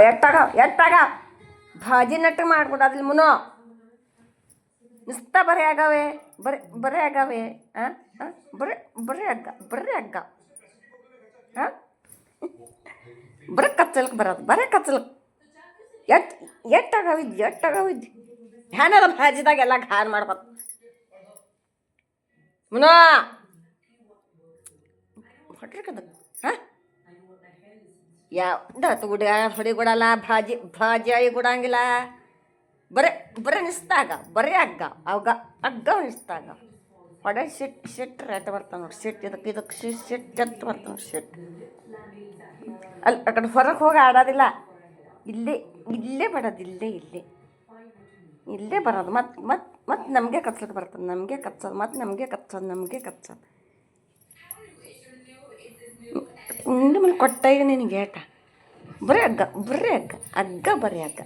ಎಟ್ಟಾಗ ಭಾಜಿ ನೆಟ್ಟಗೆ ಮಾಡ್ಕೊಡೋದಿಲ್ಲ ಮುನೋ ನಿಸ್ತಾ ಬರೀ ಆಗವೆ ಬರೀ ಆಗವೆ ಹಾಂ ಹಾಂ ಬರೀ ಹಗ್ಗ ಹಾಂ ಬರೀ ಕಚ್ಚಲಕ್ಕೆ ಬರೋದು ಬರೀ ಕಚ್ಚಲಕ್ಕೆ ಎಟ್ಟಾಗವಿದ್ದು ಹ್ಯಾನೆಲ್ಲ ಭಾಜಿದಾಗ ಎಲ್ಲ ಘಾನ್ ಮಾಡ್ಕೊತ ಮುನೋ ಹೊಟ್ರಿಕದ ಹಾಂ ಯಾವ್ದು ಹೊಡಿ ಕೊಡಲ್ಲ ಭಾಜಿ ಕೊಡಂಗಿಲ್ಲ ಬರೀ ನಿಸ್ತಾಗ ಬರೀ ಹಗ್ಗ ನಿಸ್ತಾಗ ಹೊಡೆ ಸಿಟ್ಟು ರೇಟ್ ಬರ್ತಾವೆ ನೋಡಿ ಸಿಟ್ಟು ಇದಕ್ಕೆ ಸಿಟ್ಟು ಬರ್ತಾವೆ ನೋಡಿ ಸಿಟ್ಟು ಅಲ್ಲಿ ಆ ಕಡೆ ಹೊರಗೆ ಹೋಗಿ ಆಡೋದಿಲ್ಲ ಇಲ್ಲೇ ಬರೋದು ಇಲ್ಲೇ ಬರೋದು ಮತ್ತೆ ನಮಗೆ ಕಚ್ಚೋದು ಬರ್ತದೆ ನಮಗೆ ಕಚ್ಚೋದು ನಿಮ್ಮನ್ನು ಕೊಟ್ಟ ಈಗ ನಿನಗೆ ಏಟ ಬರೀ ಹಗ್ಗ ಬರೀ ಹಗ್ಗ